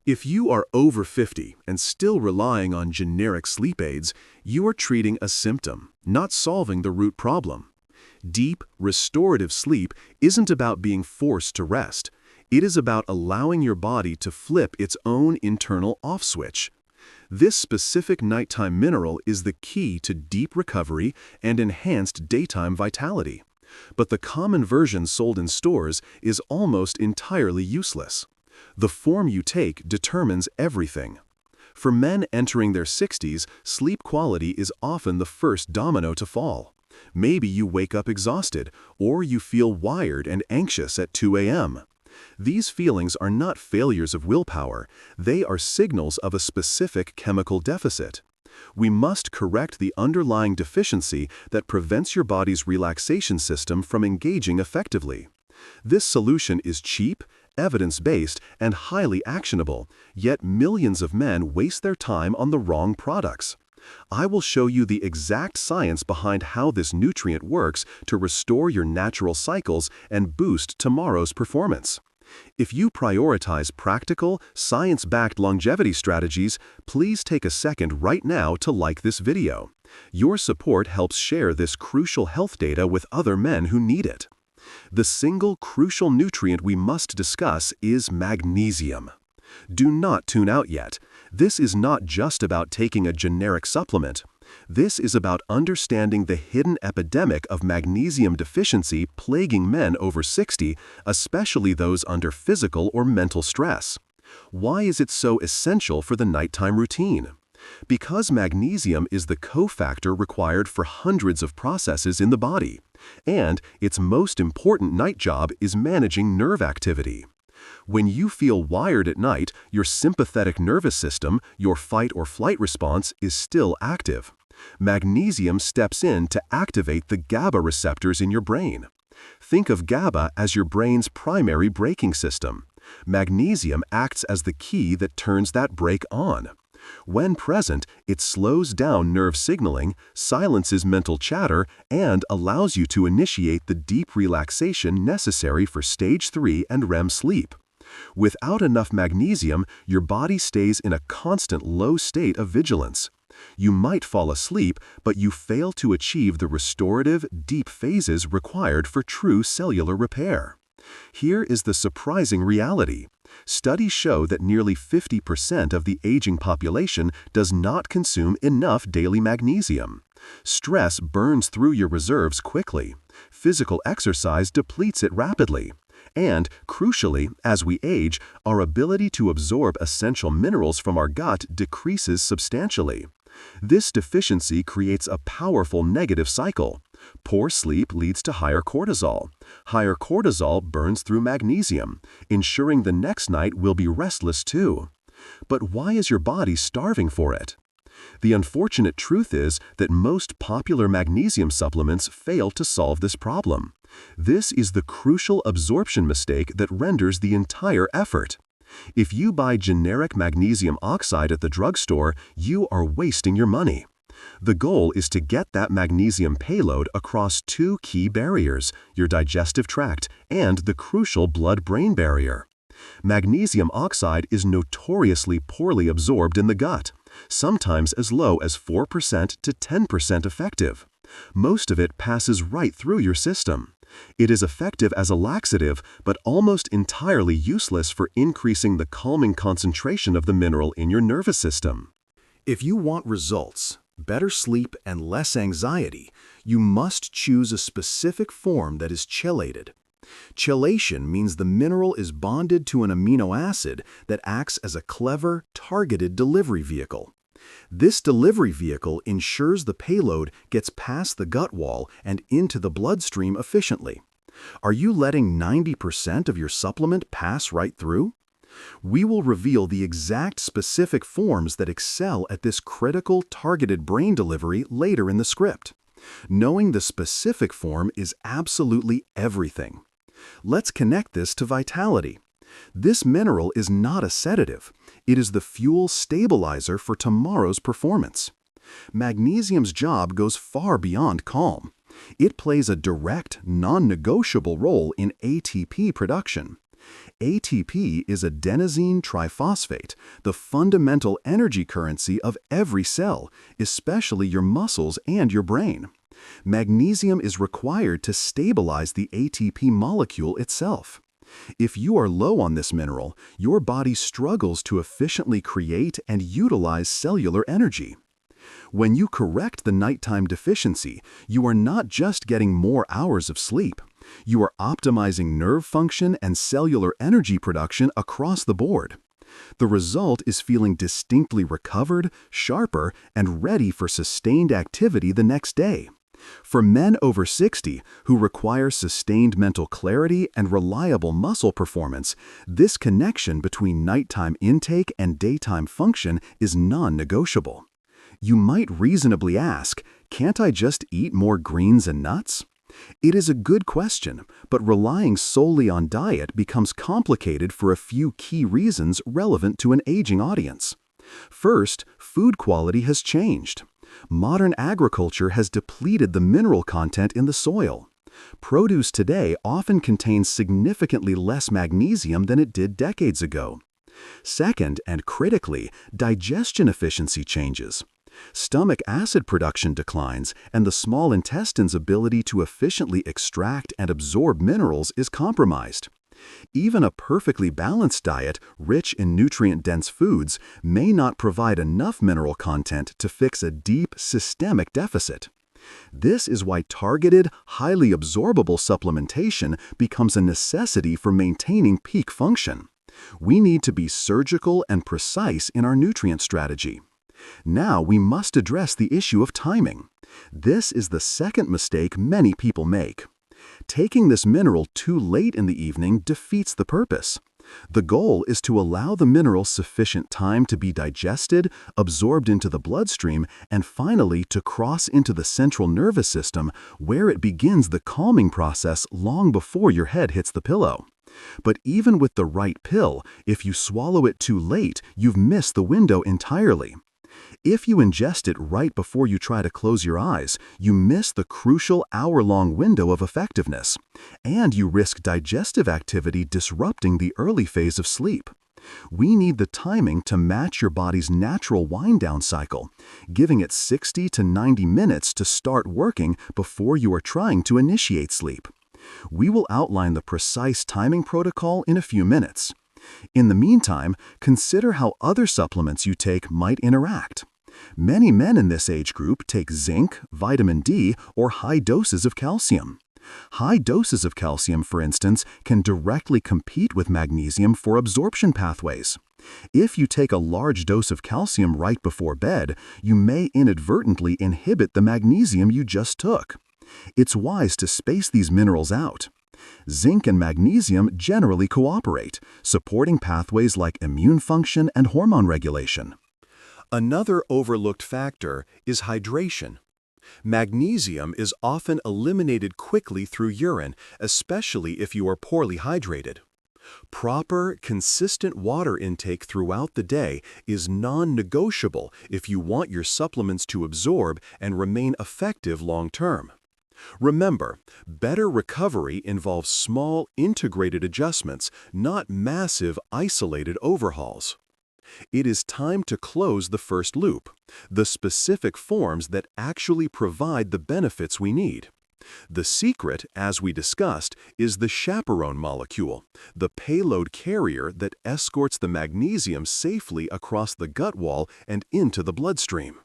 If you are over 50 and still relying on generic sleep aids, you are treating a symptom, not solving the root problem. Deep, restorative sleep isn't about being forced to rest. It is about allowing your body to flip its own internal off switch. This specific nighttime mineral is the key to deep recovery and enhanced daytime vitality. But the common version sold in stores is almost entirely useless. The form you take determines everything. For men entering their 60s, sleep quality is often the first domino to fall. Maybe you wake up exhausted, or you feel wired and anxious at 2 a.m. These feelings are not failures of willpower, they are signals of a specific chemical deficit. We must correct the underlying deficiency that prevents your body's relaxation system from engaging effectively. This solution is cheap, evidence-based, and highly actionable, yet millions of men waste their time on the wrong products. I will show you the exact science behind how this nutrient works to restore your natural cycles and boost tomorrow's performance. If you prioritize practical, science-backed longevity strategies, please take a second right now to like this video. Your support helps share this crucial health data with other men who need it. The single crucial nutrient we must discuss is magnesium. Do not tune out yet. This is not just about taking a generic supplement. This is about understanding the hidden epidemic of magnesium deficiency plaguing men over 60, especially those under physical or mental stress. Why is it so essential for the nighttime routine? Because magnesium is the cofactor required for hundreds of processes in the body, and its most important night job is managing nerve activity. When you feel wired at night, your sympathetic nervous system, your fight or flight response, is still active. Magnesium steps in to activate the GABA receptors in your brain. Think of GABA as your brain's primary braking system. Magnesium acts as the key that turns that brake on. When present, it slows down nerve signaling, silences mental chatter, and allows you to initiate the deep relaxation necessary for stage 3 and REM sleep. Without enough magnesium, your body stays in a constant low state of vigilance. You might fall asleep, but you fail to achieve the restorative, deep phases required for true cellular repair. Here is the surprising reality. Studies show that nearly 50% of the aging population does not consume enough daily magnesium. Stress burns through your reserves quickly. Physical exercise depletes it rapidly. And, crucially, as we age, our ability to absorb essential minerals from our gut decreases substantially. This deficiency creates a powerful negative cycle. Poor sleep leads to higher cortisol. Higher cortisol burns through magnesium, ensuring the next night will be restless too. But why is your body starving for it? The unfortunate truth is that most popular magnesium supplements fail to solve this problem. This is the crucial absorption mistake that renders the entire effort. If you buy generic magnesium oxide at the drugstore, you are wasting your money. The goal is to get that magnesium payload across two key barriers, your digestive tract and the crucial blood-brain barrier. Magnesium oxide is notoriously poorly absorbed in the gut, sometimes as low as 4% to 10% effective. Most of it passes right through your system. It is effective as a laxative, but almost entirely useless for increasing the calming concentration of the mineral in your nervous system. If you want results, better sleep, and less anxiety, you must choose a specific form that is chelated. Chelation means the mineral is bonded to an amino acid that acts as a clever, targeted delivery vehicle. This delivery vehicle ensures the payload gets past the gut wall and into the bloodstream efficiently. Are you letting 90% of your supplement pass right through? We will reveal the exact specific forms that excel at this critical, targeted brain delivery later in the script. Knowing the specific form is absolutely everything. Let's connect this to vitality. This mineral is not a sedative. It is the fuel stabilizer for tomorrow's performance. Magnesium's job goes far beyond calm. It plays a direct, non-negotiable role in ATP production. ATP is adenosine triphosphate, the fundamental energy currency of every cell, especially your muscles and your brain. Magnesium is required to stabilize the ATP molecule itself. If you are low on this mineral, your body struggles to efficiently create and utilize cellular energy. When you correct the nighttime deficiency, you are not just getting more hours of sleep. You are optimizing nerve function and cellular energy production across the board. The result is feeling distinctly recovered, sharper, and ready for sustained activity the next day. For men over 60 who require sustained mental clarity and reliable muscle performance, this connection between nighttime intake and daytime function is non-negotiable. You might reasonably ask, can't I just eat more greens and nuts? It is a good question, but relying solely on diet becomes complicated for a few key reasons relevant to an aging audience. First, food quality has changed. Modern agriculture has depleted the mineral content in the soil. Produce today often contains significantly less magnesium than it did decades ago. Second, and critically, digestion efficiency changes. Stomach acid production declines, and the small intestine's ability to efficiently extract and absorb minerals is compromised. Even a perfectly balanced diet, rich in nutrient-dense foods, may not provide enough mineral content to fix a deep, systemic deficit. This is why targeted, highly absorbable supplementation becomes a necessity for maintaining peak function. We need to be surgical and precise in our nutrient strategy. Now we must address the issue of timing. This is the second mistake many people make. Taking this mineral too late in the evening defeats the purpose. The goal is to allow the mineral sufficient time to be digested, absorbed into the bloodstream, and finally to cross into the central nervous system, where it begins the calming process long before your head hits the pillow. But even with the right pill, if you swallow it too late, you've missed the window entirely. If you ingest it right before you try to close your eyes, you miss the crucial hour-long window of effectiveness, and you risk digestive activity disrupting the early phase of sleep. We need the timing to match your body's natural wind-down cycle, giving it 60 to 90 minutes to start working before you are trying to initiate sleep. We will outline the precise timing protocol in a few minutes. In the meantime, consider how other supplements you take might interact. Many men in this age group take zinc, vitamin D, or high doses of calcium. High doses of calcium, for instance, can directly compete with magnesium for absorption pathways. If you take a large dose of calcium right before bed, you may inadvertently inhibit the magnesium you just took. It's wise to space these minerals out. Zinc and magnesium generally cooperate, supporting pathways like immune function and hormone regulation. Another overlooked factor is hydration. Magnesium is often eliminated quickly through urine, especially if you are poorly hydrated. Proper, consistent water intake throughout the day is non-negotiable if you want your supplements to absorb and remain effective long-term. Remember, better recovery involves small, integrated adjustments, not massive, isolated overhauls. It is time to close the first loop, the specific forms that actually provide the benefits we need. The secret, as we discussed, is the chaperone molecule, the payload carrier that escorts the magnesium safely across the gut wall and into the bloodstream.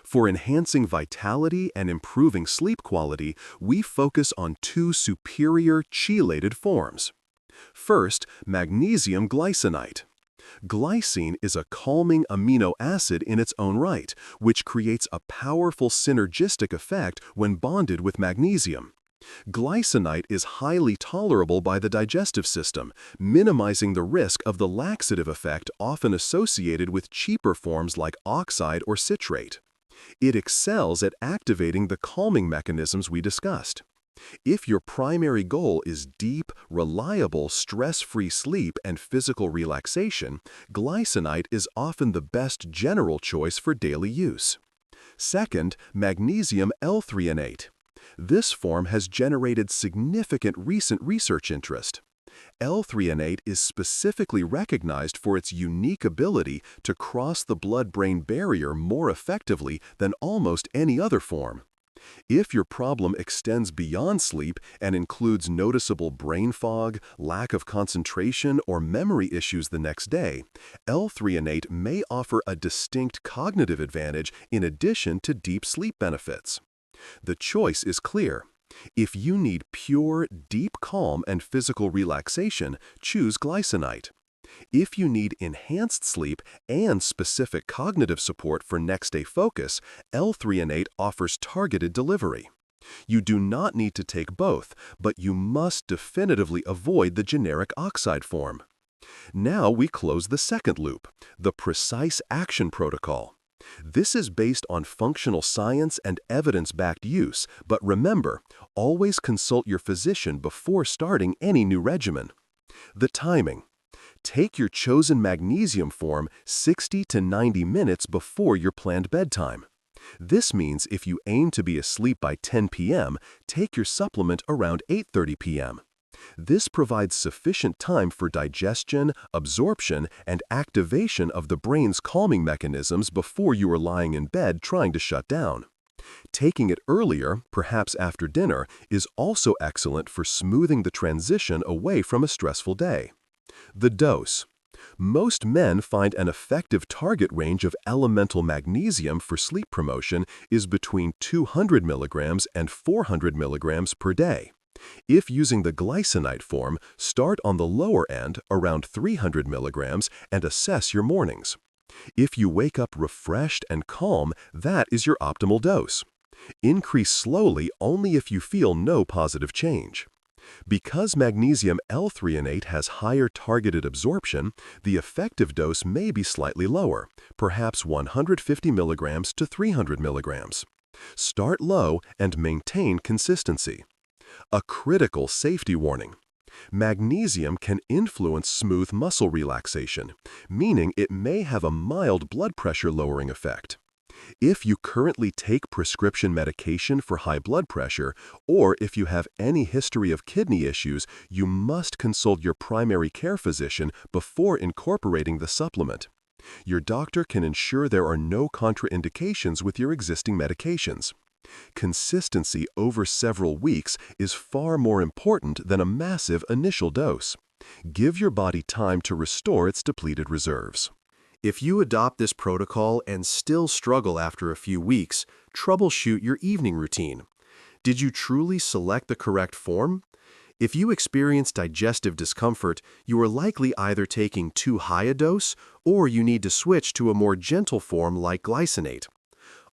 For enhancing vitality and improving sleep quality, we focus on two superior chelated forms. First, magnesium glycinate. Glycine is a calming amino acid in its own right, which creates a powerful synergistic effect when bonded with magnesium. Glycinate is highly tolerable by the digestive system, minimizing the risk of the laxative effect often associated with cheaper forms like oxide or citrate. It excels at activating the calming mechanisms we discussed. If your primary goal is deep, reliable, stress-free sleep and physical relaxation, glycinate is often the best general choice for daily use. Second, magnesium L-Threonate. This form has generated significant recent research interest. L-Threonate is specifically recognized for its unique ability to cross the blood-brain barrier more effectively than almost any other form. If your problem extends beyond sleep and includes noticeable brain fog, lack of concentration, or memory issues the next day, L-Threonate may offer a distinct cognitive advantage in addition to deep sleep benefits. The choice is clear. If you need pure, deep calm and physical relaxation, choose Glycinate. If you need enhanced sleep and specific cognitive support for next-day focus, L-Threonate offers targeted delivery. You do not need to take both, but you must definitively avoid the generic oxide form. Now we close the second loop, the precise action protocol. This is based on functional science and evidence-backed use, but remember, always consult your physician before starting any new regimen. The timing. Take your chosen magnesium form 60 to 90 minutes before your planned bedtime. This means if you aim to be asleep by 10 p.m., take your supplement around 8:30 p.m. This provides sufficient time for digestion, absorption, and activation of the brain's calming mechanisms before you are lying in bed trying to shut down. Taking it earlier, perhaps after dinner, is also excellent for smoothing the transition away from a stressful day. The dose. Most men find an effective target range of elemental magnesium for sleep promotion is between 200 milligrams and 400 milligrams per day. If using the Glycinate form, start on the lower end, around 300 milligrams, and assess your mornings. If you wake up refreshed and calm, that is your optimal dose. Increase slowly only if you feel no positive change. Because magnesium L-Threonate has higher targeted absorption, the effective dose may be slightly lower, perhaps 150 milligrams to 300 milligrams. Start low and maintain consistency. A critical safety warning. Magnesium can influence smooth muscle relaxation, meaning it may have a mild blood pressure lowering effect. If you currently take prescription medication for high blood pressure, or if you have any history of kidney issues, you must consult your primary care physician before incorporating the supplement. Your doctor can ensure there are no contraindications with your existing medications. Consistency over several weeks is far more important than a massive initial dose. Give your body time to restore its depleted reserves. If you adopt this protocol and still struggle after a few weeks, troubleshoot your evening routine. Did you truly select the correct form? If you experience digestive discomfort, you are likely either taking too high a dose or you need to switch to a more gentle form like Glycinate.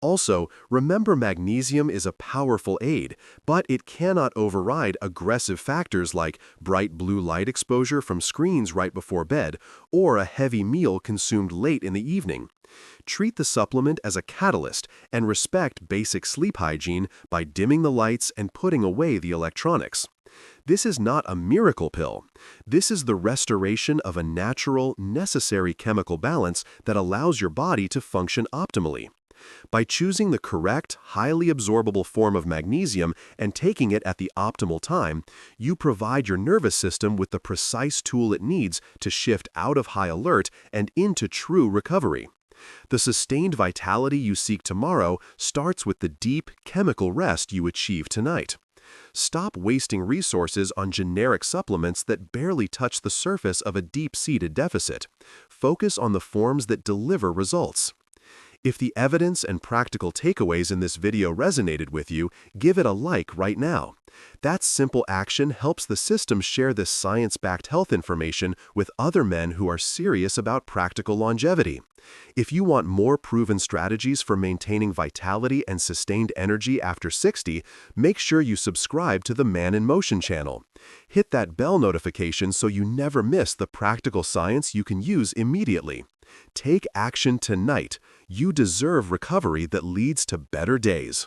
Also, remember magnesium is a powerful aid, but it cannot override aggressive factors like bright blue light exposure from screens right before bed or a heavy meal consumed late in the evening. Treat the supplement as a catalyst and respect basic sleep hygiene by dimming the lights and putting away the electronics. This is not a miracle pill. This is the restoration of a natural, necessary chemical balance that allows your body to function optimally. By choosing the correct, highly absorbable form of magnesium and taking it at the optimal time, you provide your nervous system with the precise tool it needs to shift out of high alert and into true recovery. The sustained vitality you seek tomorrow starts with the deep, chemical rest you achieve tonight. Stop wasting resources on generic supplements that barely touch the surface of a deep-seated deficit. Focus on the forms that deliver results. If the evidence and practical takeaways in this video resonated with you, give it a like right now. That simple action helps the system share this science-backed health information with other men who are serious about practical longevity. If you want more proven strategies for maintaining vitality and sustained energy after 60, make sure you subscribe to the Man in Motion channel. Hit that bell notification so you never miss the practical science you can use immediately. Take action tonight. You deserve recovery that leads to better days.